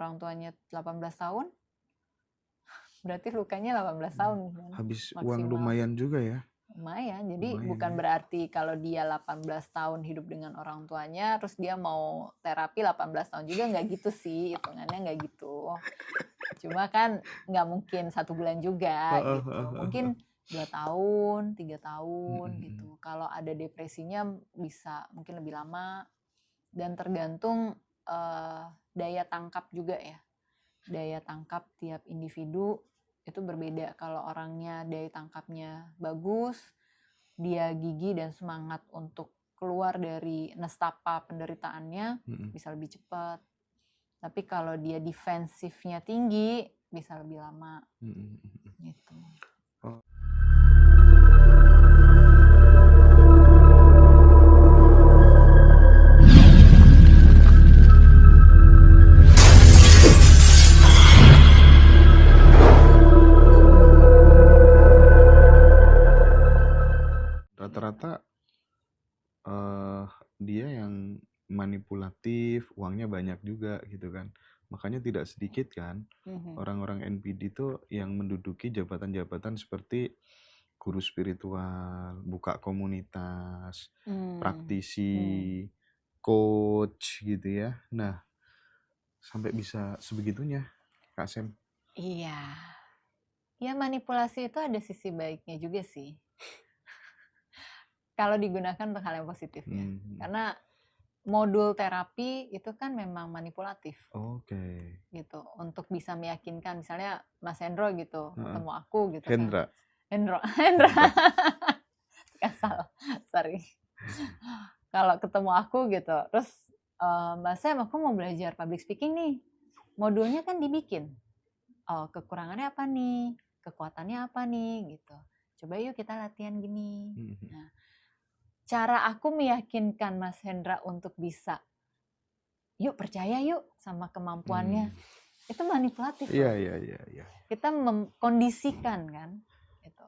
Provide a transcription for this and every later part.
orang tuanya 18 tahun, berarti lukanya 18 tahun kan, Habis uang maksimal. lumayan juga ya. Lumayan, jadi Lumayan bukan ya. berarti kalau dia 18 tahun hidup dengan orang tuanya, terus dia mau terapi 18 tahun juga, nggak gitu sih, hitungannya nggak gitu. Cuma kan nggak mungkin 1 bulan juga gitu, mungkin 2 tahun, 3 tahun gitu. Kalau ada depresinya bisa mungkin lebih lama, dan tergantung daya tangkap juga ya. Daya tangkap tiap individu itu berbeda. Kalau orangnya daya tangkapnya bagus, dia gigih dan semangat untuk keluar dari nestapa penderitaannya, bisa lebih cepat. Tapi kalau dia defensifnya tinggi, bisa lebih lama. Gitu. Rata-rata dia yang manipulatif, uangnya banyak juga gitu kan. Makanya tidak sedikit kan orang-orang NPD itu yang menduduki jabatan-jabatan seperti guru spiritual, buka komunitas, praktisi, coach gitu ya. Nah, sampai bisa sebegitunya, Kak Sem. Iya. Ya, manipulasi itu ada sisi baiknya juga sih. Kalau digunakan untuk hal yang positif ya. Karena modul terapi itu kan memang manipulatif. Oke. Gitu, untuk bisa meyakinkan, misalnya Mas Hendro gitu, ketemu aku gitu Hendra. kan. Hendra. Salah, sorry. Kalau ketemu aku gitu, terus Mbak Sam, aku mau belajar public speaking nih. Modulnya kan dibikin. Oh, kekurangannya apa nih? Kekuatannya apa nih? Gitu. Coba yuk kita latihan gini. Nah, cara aku meyakinkan Mas Hendra untuk bisa, yuk percaya yuk sama kemampuannya. Itu manipulatif loh. Iya. Kita mengkondisikan kan. Gitu.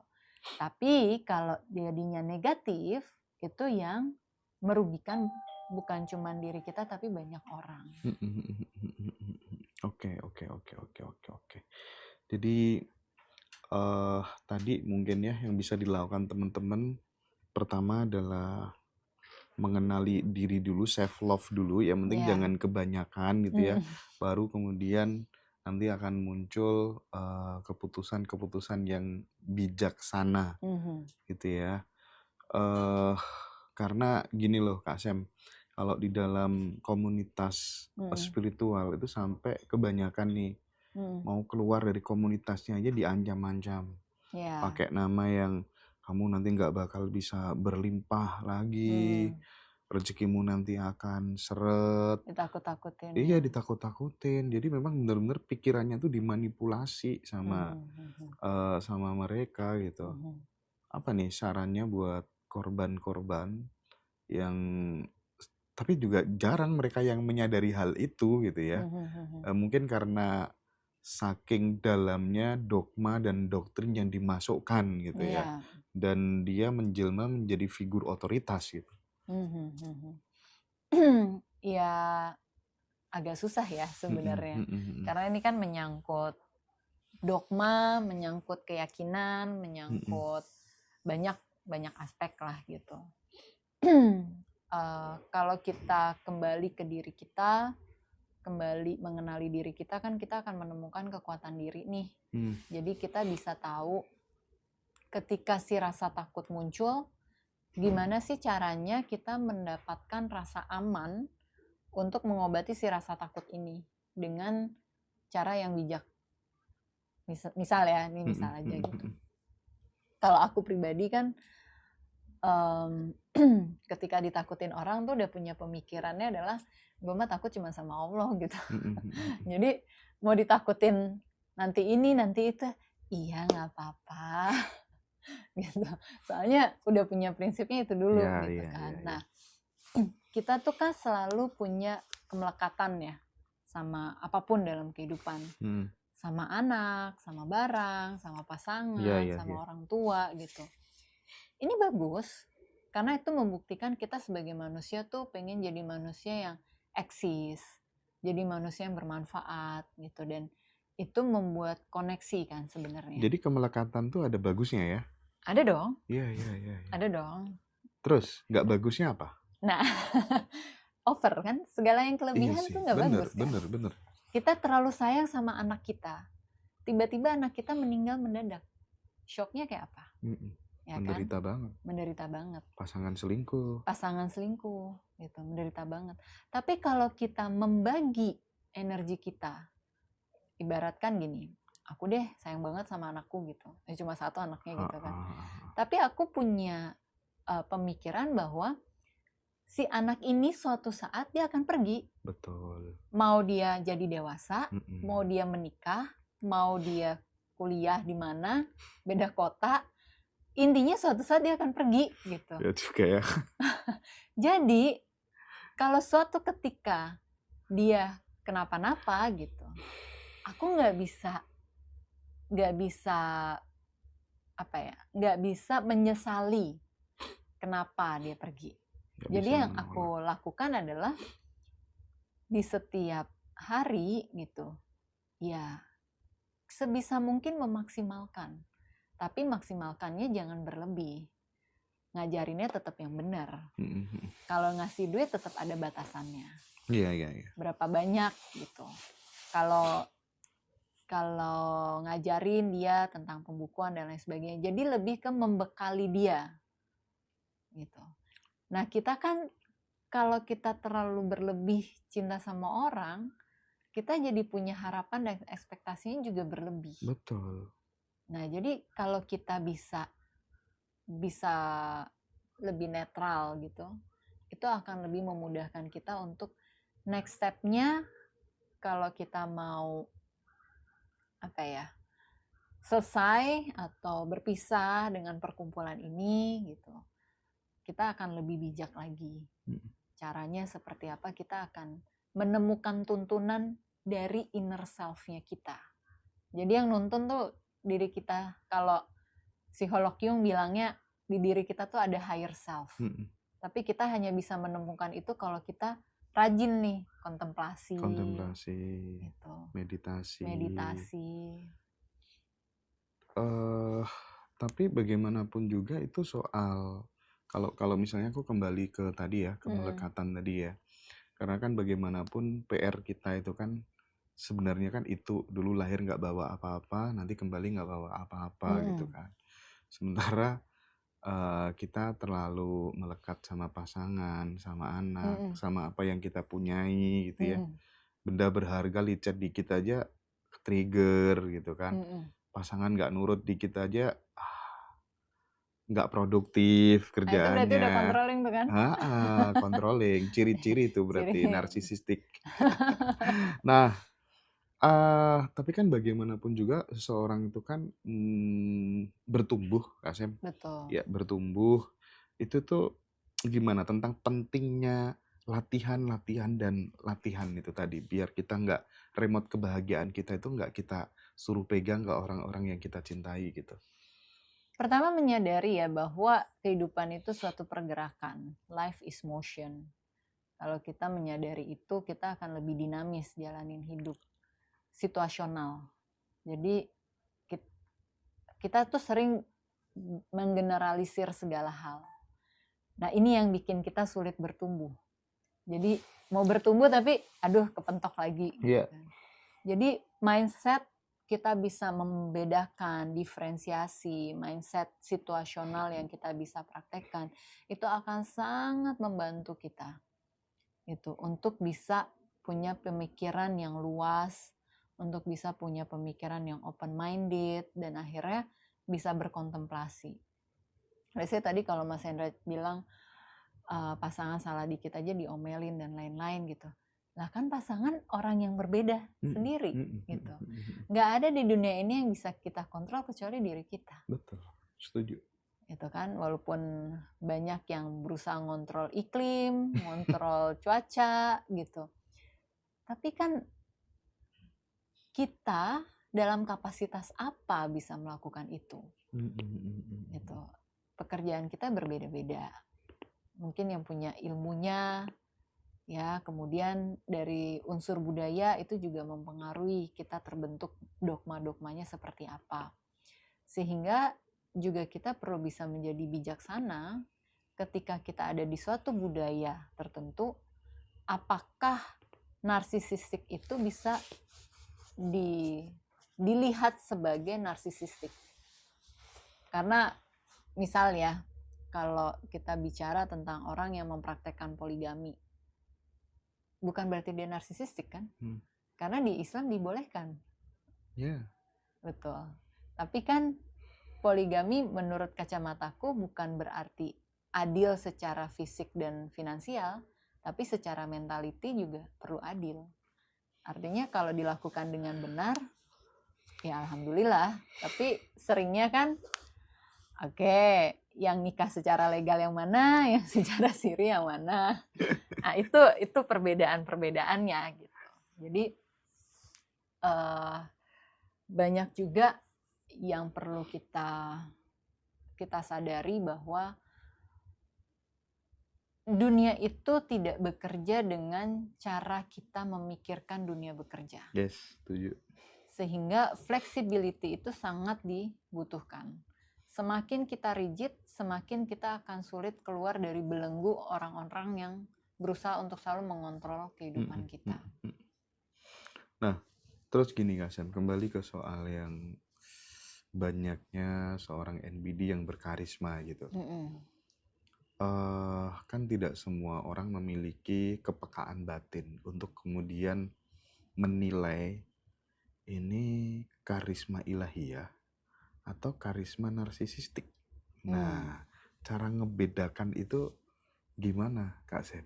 Tapi kalau jadinya negatif, itu yang merugikan bukan cuma diri kita tapi banyak orang. Oke. Jadi tadi mungkin ya yang bisa dilakukan teman-teman, pertama adalah mengenali diri dulu, self love dulu, yang penting jangan kebanyakan gitu ya. Baru kemudian nanti akan muncul keputusan-keputusan yang bijaksana gitu ya. Karena gini loh Kak Sem, kalau di dalam komunitas spiritual itu sampai kebanyakan nih mau keluar dari komunitasnya aja diancam-ancam. Pakai nama yang kamu nanti nggak bakal bisa berlimpah lagi, rezekimu nanti akan seret. Ditakut-takutin. Iya, ditakut-takutin. Jadi memang benar-benar pikirannya tuh dimanipulasi sama mereka gitu. Apa nih sarannya buat korban-korban yang, tapi juga jarang mereka yang menyadari hal itu gitu ya. Mungkin karena saking dalamnya dogma dan doktrin yang dimasukkan gitu ya. Dan dia menjelma menjadi figur otoritas gitu. Ya agak susah ya sebenarnya. Karena ini kan menyangkut dogma, menyangkut keyakinan, menyangkut banyak aspek lah gitu. Kalau kita kembali ke diri kita, kembali mengenali diri kita, kan kita akan menemukan kekuatan diri nih. Jadi kita bisa tahu ketika si rasa takut muncul, gimana sih caranya kita mendapatkan rasa aman untuk mengobati si rasa takut ini dengan cara yang bijak. Misal ya, ini misal aja gitu. Kalau aku pribadi kan ketika ditakutin orang tuh udah punya pemikirannya adalah gue mah takut cuma sama Allah gitu. Jadi mau ditakutin nanti ini nanti itu, iya nggak apa-apa gitu. Soalnya udah punya prinsipnya itu dulu gitu kan. Nah, kita tuh kan selalu punya kemelekatan ya sama apapun dalam kehidupan. Sama anak, sama barang, sama pasangan, sama orang tua gitu. Ini bagus karena itu membuktikan kita sebagai manusia tuh pengen jadi manusia yang eksis, jadi manusia yang bermanfaat gitu, dan itu membuat koneksi kan sebenarnya. Jadi kemelekatan tuh ada bagusnya ya? Ada dong. Iya. Ada dong. Terus nggak bagusnya apa? Nah, over kan, segala yang Iya kelebihan sih, tuh nggak bagus kan. bener. Kita terlalu sayang sama anak kita, tiba-tiba anak kita meninggal mendadak, shocknya kayak apa? Ya Menderita kan? banget. Menderita banget. Pasangan selingkuh gitu, menderita banget. Tapi kalau kita membagi energi kita, ibaratkan gini, aku deh sayang banget sama anakku gitu, cuma satu anaknya gitu kan, tapi aku punya pemikiran bahwa si anak ini suatu saat dia akan pergi. Betul. Mau dia jadi dewasa, mau dia menikah, mau dia kuliah di mana, beda kota, intinya suatu saat dia akan pergi gitu. Ya juga ya. Jadi kalau suatu ketika dia kenapa-napa gitu, aku nggak bisa menyesali kenapa dia pergi. Jadi yang aku lakukan adalah di setiap hari gitu, ya sebisa mungkin memaksimalkan. Tapi maksimalkannya jangan berlebih. Ngajarinnya tetap yang benar. Kalau ngasih duit tetap ada batasannya. Iya. Berapa banyak gitu. Kalau ngajarin dia tentang pembukuan dan lain sebagainya, jadi lebih ke membekali dia gitu. Nah, kita kan kalau kita terlalu berlebih cinta sama orang, kita jadi punya harapan dan ekspektasinya juga berlebih. Betul. Nah, jadi kalau kita bisa lebih netral gitu, itu akan lebih memudahkan kita untuk next step-nya kalau kita mau selesai atau berpisah dengan perkumpulan ini gitu. Kita akan lebih bijak lagi. Caranya seperti apa, kita akan menemukan tuntunan dari inner self-nya kita. Jadi yang nuntun tuh diri kita. Kalau psikolog Jung bilangnya di diri kita tuh ada higher self. Tapi kita hanya bisa menemukan itu kalau kita rajin nih kontemplasi gitu. Meditasi. Tapi bagaimanapun juga itu soal kalau misalnya aku kembali ke tadi ya, kemelekatan tadi ya. Karena kan bagaimanapun PR kita itu kan sebenarnya kan itu dulu lahir nggak bawa apa-apa, nanti kembali nggak bawa apa-apa gitu kan. Sementara kita terlalu melekat sama pasangan, sama anak, sama apa yang kita punyai gitu ya. Benda berharga licet dikit aja trigger gitu kan. Pasangan nggak nurut dikit aja nggak produktif kerjaannya. Itu berarti udah controlling tuh kan? Controlling. Ciri-ciri itu berarti narsisistik. Nah, tapi kan bagaimanapun juga seseorang itu kan bertumbuh, Kak Sem. Betul. Ya, bertumbuh. Itu tuh gimana tentang pentingnya latihan itu tadi. Biar kita nggak, remote kebahagiaan kita itu nggak kita suruh pegang ke orang-orang yang kita cintai gitu. Pertama menyadari ya bahwa kehidupan itu suatu pergerakan. Life is motion. Kalau kita menyadari itu, kita akan lebih dinamis jalanin hidup. Situasional. Jadi kita tuh sering menggeneralisir segala hal. Nah, ini yang bikin kita sulit bertumbuh. Jadi mau bertumbuh tapi kepentok lagi. Yeah. Jadi mindset kita bisa membedakan, diferensiasi, mindset situasional yang kita bisa praktekkan, itu akan sangat membantu kita gitu, untuk bisa punya pemikiran yang luas, untuk bisa punya pemikiran yang open-minded, dan akhirnya bisa berkontemplasi. Biasanya tadi kalau Mas Hendra bilang pasangan salah dikit aja diomelin dan lain-lain gitu. Lah kan pasangan orang yang berbeda sendiri gitu. Nggak ada di dunia ini yang bisa kita kontrol kecuali diri kita. Betul, setuju. Itu kan, walaupun banyak yang berusaha ngontrol iklim, ngontrol cuaca gitu. Tapi kan kita dalam kapasitas apa bisa melakukan itu? Gitu. Pekerjaan kita berbeda-beda. Mungkin yang punya ilmunya, ya. Kemudian dari unsur budaya itu juga mempengaruhi kita terbentuk dogma-dogmanya seperti apa. Sehingga juga kita perlu bisa menjadi bijaksana ketika kita ada di suatu budaya tertentu, apakah narsisistik itu bisa dilihat sebagai narsisistik. Karena misal ya, kalau kita bicara tentang orang yang mempraktekkan poligami, bukan berarti dia narsisistik kan? Karena di Islam dibolehkan. Yeah. Betul. Tapi kan poligami menurut kacamataku bukan berarti adil secara fisik dan finansial, tapi secara mentality juga perlu adil. Artinya kalau dilakukan dengan benar, ya alhamdulillah. Tapi seringnya kan, oke, yang nikah secara legal yang mana, yang secara siri yang mana. Nah, itu perbedaan-perbedaannya gitu. Jadi banyak juga yang perlu kita sadari bahwa dunia itu tidak bekerja dengan cara kita memikirkan dunia bekerja. Yes, setuju. Sehingga flexibility itu sangat dibutuhkan. Semakin kita rigid, semakin kita akan sulit keluar dari belenggu orang-orang yang berusaha untuk selalu mengontrol kehidupan kita. Nah, terus gini Kak Sam, kembali ke soal yang banyaknya seorang NPD yang berkarisma gitu. Kan tidak semua orang memiliki kepekaan batin untuk kemudian menilai ini karisma ilahiyah atau karisma narsisistik. Nah, cara ngebedakan itu gimana Kak Sam?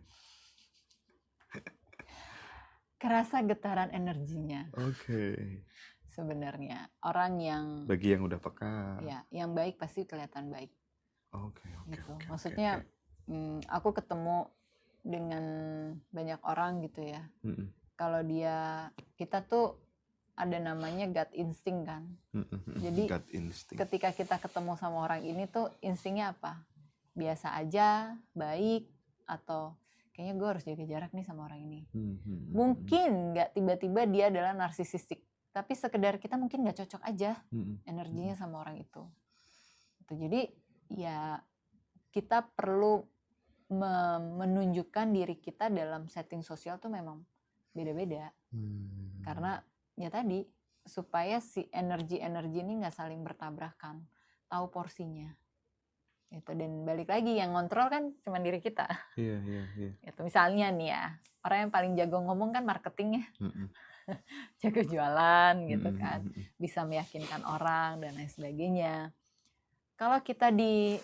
Kerasa getaran energinya. Oke. Sebenarnya orang yang bagi yang udah peka, ya, yang baik pasti kelihatan baik. Oke. Maksudnya aku ketemu dengan banyak orang gitu ya. Kalau kita tuh ada namanya gut instinct kan. Jadi gut instinct. Ketika kita ketemu sama orang ini tuh instingnya apa? Biasa aja, baik, atau kayaknya gue harus jaga jarak nih sama orang ini. Mungkin nggak tiba-tiba dia adalah narsisistik, tapi sekedar kita mungkin nggak cocok aja energinya sama orang itu. Jadi ya kita perlu menunjukkan diri kita dalam setting sosial tuh memang beda-beda. Karena ya tadi, supaya si energi ini nggak saling bertabrakan, tahu porsinya. Gitu. Dan balik lagi, yang ngontrol kan cuma diri kita. Iya. Gitu. Misalnya nih ya, orang yang paling jago ngomong kan marketingnya. Jago jualan gitu kan. Bisa meyakinkan orang dan lain sebagainya. Kalau kita di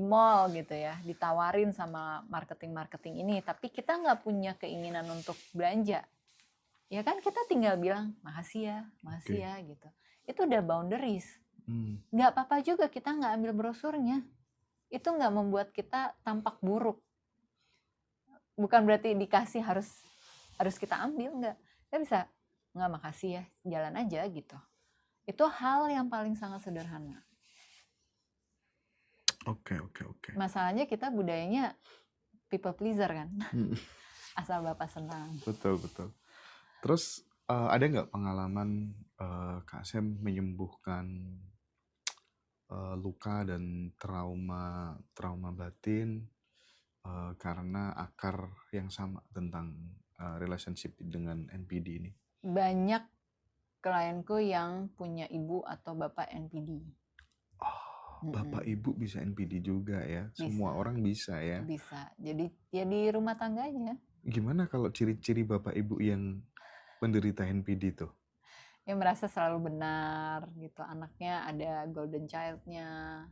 mall gitu ya, ditawarin sama marketing ini, tapi kita nggak punya keinginan untuk belanja, ya kan kita tinggal bilang makasih ya gitu. Itu udah boundaries. Nggak apa-apa juga kita nggak ambil brosurnya. Itu nggak membuat kita tampak buruk. Bukan berarti dikasih harus kita ambil, nggak. Kita bisa nggak, makasih ya, jalan aja gitu. Itu hal yang paling sangat sederhana. Oke. Masalahnya kita budayanya people pleaser kan. Asal Bapak senang. Betul. Terus ada nggak pengalaman Kak Sam menyembuhkan luka dan trauma batin karena akar yang sama tentang relationship dengan NPD ini? Banyak klienku yang punya ibu atau bapak NPD. Bapak ibu bisa NPD juga ya? Bisa. Semua orang bisa ya? Bisa. Jadi ya di rumah tangga aja. Gimana kalau ciri-ciri bapak ibu yang menderita NPD tuh? Yang merasa selalu benar gitu. Anaknya ada golden child-nya,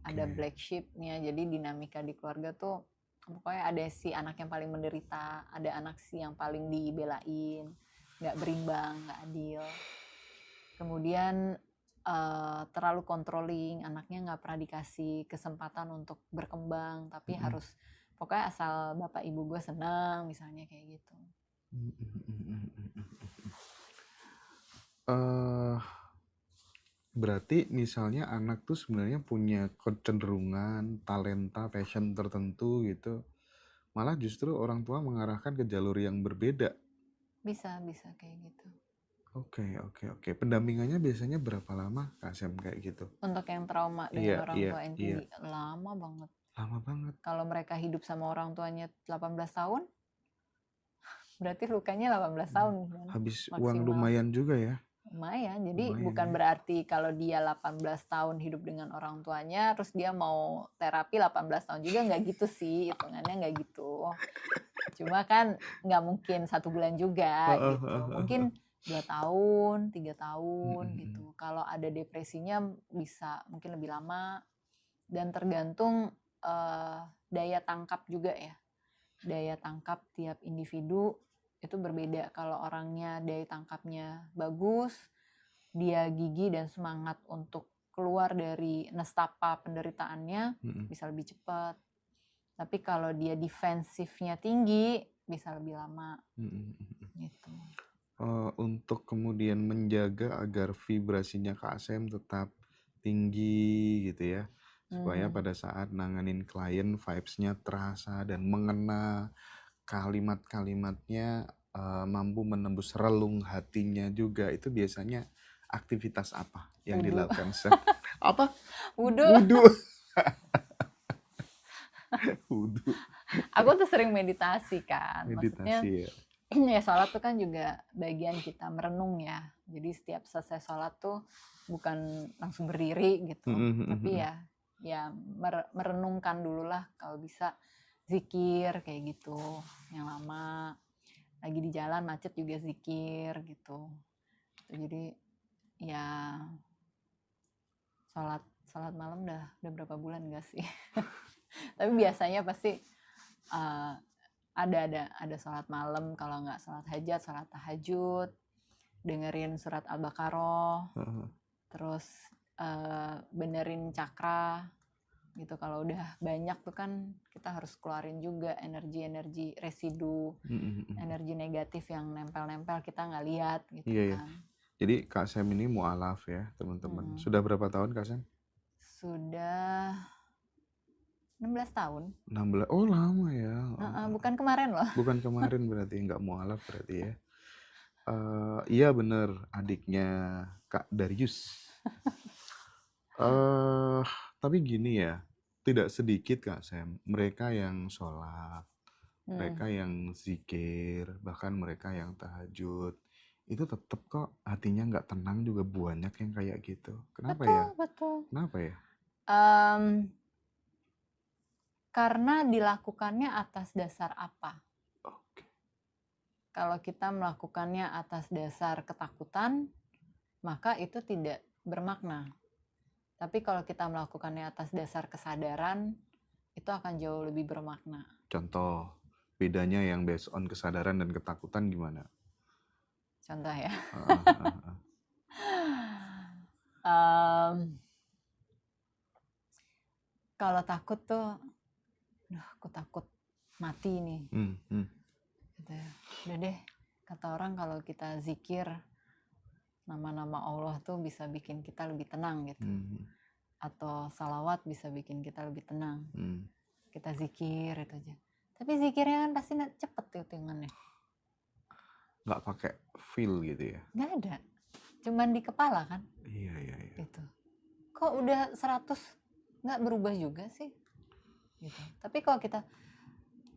ada black sheep-nya. Jadi dinamika di keluarga tuh pokoknya ada si anak yang paling menderita, ada anak si yang paling dibelain, nggak berimbang, nggak adil. Kemudian terlalu controlling, anaknya nggak pernah dikasih kesempatan untuk berkembang, tapi harus pokoknya asal bapak ibu gue senang, misalnya kayak gitu. Berarti misalnya anak tuh sebenarnya punya kecenderungan, talenta, passion tertentu gitu, malah justru orang tua mengarahkan ke jalur yang berbeda. Bisa kayak gitu. Oke. Pendampingannya biasanya berapa lama, Kak Sam, kayak gitu? Untuk yang trauma dengan orang tua NPD, lama banget. Lama banget. Kalau mereka hidup sama orang tuanya 18 tahun, berarti lukanya 18 tahun kan? Habis maksimal. Uang lumayan juga ya. Lumayan, jadi Lumayan, bukan ya. berarti kalau dia 18 tahun hidup dengan orang tuanya, terus dia mau terapi 18 tahun juga, nggak gitu sih, hitungannya nggak gitu. Cuma kan nggak mungkin 1 bulan juga gitu, mungkin 2 tahun, 3 tahun gitu. Kalau ada depresinya bisa mungkin lebih lama, dan tergantung daya tangkap juga ya. Daya tangkap tiap individu itu berbeda. Kalau orangnya daya tangkapnya bagus, dia gigih dan semangat untuk keluar dari nestapa penderitaannya, bisa lebih cepat. Tapi kalau dia defensifnya tinggi, bisa lebih lama. Gitu. Untuk kemudian menjaga agar vibrasinya Kak Sam tetap tinggi gitu ya, supaya pada saat nanganin klien vibes-nya terasa dan mengena, kalimat-kalimatnya mampu menembus relung hatinya juga. Itu biasanya aktivitas apa yang dilakukan Sam? Apa? Wudhu. Wudhu. Aku tuh sering meditasi kan. Maksudnya Meditasi ya. ya sholat tuh kan juga bagian kita merenung ya. Jadi setiap selesai sholat tuh bukan langsung berdiri gitu, tapi ya merenungkan dulu lah, kalau bisa zikir kayak gitu yang lama. Lagi di jalan macet juga zikir gitu. Jadi ya sholat malam udah berapa bulan enggak sih? Tapi biasanya pasti ada sholat malam, kalau nggak sholat hajat, sholat tahajud, dengerin surat Al-Baqarah, terus benerin cakra gitu. Kalau udah banyak tuh kan kita harus keluarin juga energi residu, energi negatif yang nempel-nempel kita nggak lihat gitu. Iya. Jadi Kak Sam ini mu'alaf ya teman-teman. Sudah berapa tahun Kak Sam? Sudah 16 tahun. 16. Oh lama ya. Bukan kemarin loh. Bukan kemarin berarti, nggak mu'alaf berarti ya. Iya bener, adiknya Kak Darius. Tapi gini ya, tidak sedikit Kak Sam, mereka yang sholat, mereka yang zikir, bahkan mereka yang tahajud, itu tetap kok hatinya nggak tenang juga, banyak yang kayak gitu. Kenapa ya? Betul. Kenapa ya? Karena dilakukannya atas dasar apa? Kalau kita melakukannya atas dasar ketakutan, maka itu tidak bermakna. Tapi kalau kita melakukannya atas dasar kesadaran, itu akan jauh lebih bermakna. Contoh, bedanya yang based on kesadaran dan ketakutan gimana? Contoh ya. Kalau takut tuh, aku takut mati nih. Gitu ya. Udah deh, kata orang kalau kita zikir nama-nama Allah tuh bisa bikin kita lebih tenang gitu. Atau salawat bisa bikin kita lebih tenang. Kita zikir itu aja. Tapi zikirnya kan pasti cepet hitungannya. Nggak pakai feel gitu ya? Nggak ada. Cuman di kepala kan? Iya. Gitu. Kok udah 100 nggak berubah juga sih? Gitu. Tapi kalau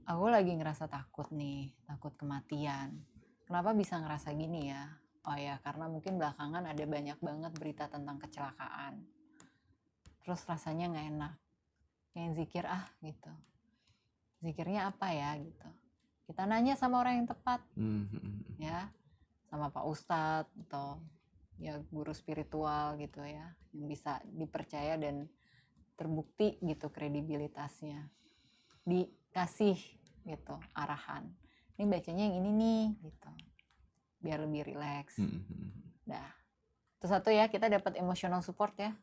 aku lagi ngerasa takut nih, takut kematian. Kenapa bisa ngerasa gini ya? Oh ya, karena mungkin belakangan ada banyak banget berita tentang kecelakaan. Terus rasanya nggak enak. Pengen zikir gitu. Zikirnya apa ya gitu. Kita nanya sama orang yang tepat. Ya, sama Pak Ustadz atau ya guru spiritual gitu ya, yang bisa dipercaya dan terbukti gitu kredibilitasnya. Dikasih gitu arahan. Ini bacanya yang ini nih gitu. Biar lebih rileks. Dah. Terus satu ya, kita dapat emotional support ya.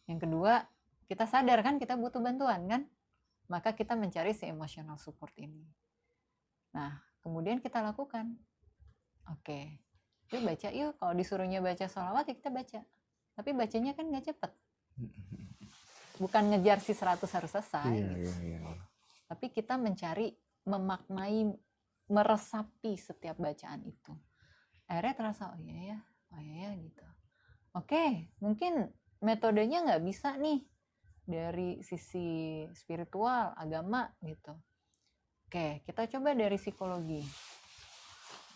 Yang kedua, kita sadar kan kita butuh bantuan kan? Maka kita mencari si emotional support ini. Nah, kemudian kita lakukan. Oke. Yuk baca yuk. Kalau disuruhnya baca sholawat ya kita baca. Tapi bacanya kan nggak cepet. Bukan ngejar si 100 harus selesai. Iya. Tapi kita mencari, memaknai, meresapi setiap bacaan itu. Akhirnya terasa, oh iya ya gitu. Oke, mungkin metodenya nggak bisa nih dari sisi spiritual, agama gitu. Oke, kita coba dari psikologi.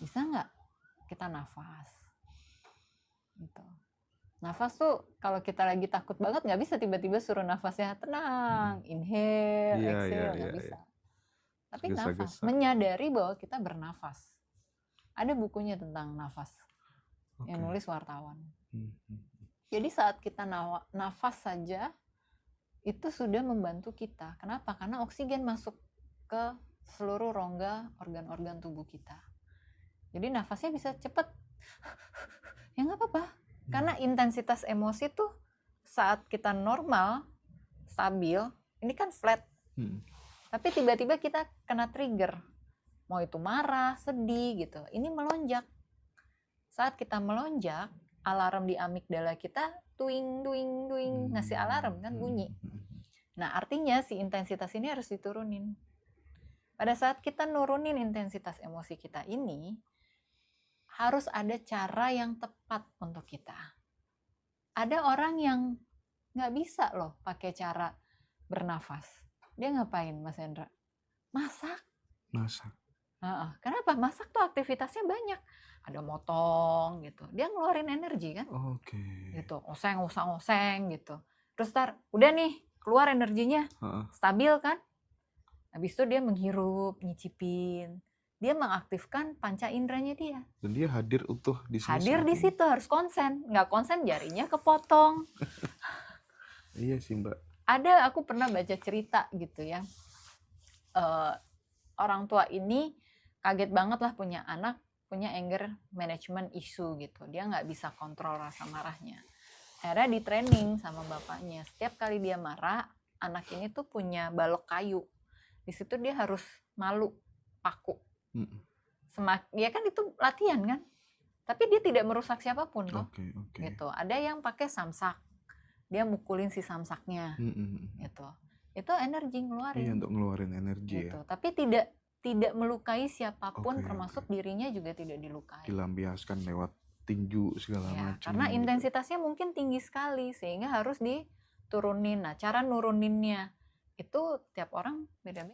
Bisa nggak kita nafas? Gitu. Nafas tuh kalau kita lagi takut banget nggak bisa tiba-tiba suruh nafasnya tenang, inhale, exhale, nggak bisa. Tapi nafas, menyadari bahwa kita bernafas. Ada bukunya tentang nafas yang nulis wartawan. Jadi saat kita nafas saja itu sudah membantu kita. Kenapa? Karena oksigen masuk ke seluruh rongga organ-organ tubuh kita. Jadi nafasnya bisa cepat. Ya nggak apa-apa. Karena intensitas emosi tuh saat kita normal, stabil, ini kan flat. Tapi tiba-tiba kita kena trigger. Mau itu marah, sedih gitu. Ini melonjak. Saat kita melonjak, alarm di amigdala kita tuing, ngasih alarm kan bunyi. Nah artinya si intensitas ini harus diturunin. Pada saat kita nurunin intensitas emosi kita ini, harus ada cara yang tepat untuk kita. Ada orang yang nggak bisa loh pakai cara bernafas. Dia ngapain, Mas Hendra? Masak. Kenapa? Masak tuh aktivitasnya banyak. Ada motong gitu. Dia ngeluarin energi kan? Gitu. Oseng gitu. Terus udah nih, keluar energinya. Stabil kan? Habis itu dia menghirup, nyicipin. Dia mengaktifkan panca inderanya dia. Dan dia hadir utuh di situ. Hadir di situ, harus konsen. Nggak konsen jarinya kepotong. Iya sih Mbak. Ada, aku pernah baca cerita gitu ya. Orang tua ini kaget banget lah punya anak, punya anger management issue gitu. Dia nggak bisa kontrol rasa marahnya. Akhirnya di training sama bapaknya. Setiap kali dia marah, anak ini tuh punya balok kayu. Di situ dia harus malu, paku. Ya kan itu latihan kan, tapi dia tidak merusak siapapun loh. Gitu. Ada yang pakai samsak, dia mukulin si samsaknya. Gitu. Itu energi ngeluarin. Iya, untuk ngeluarin energi gitu. ya. Tapi tidak melukai siapapun, termasuk dirinya juga tidak dilukai. Dilampiaskan lewat tinju segala macam. Karena intensitasnya mungkin tinggi sekali sehingga harus diturunin. Nah, cara nuruninnya itu tiap orang beda-beda.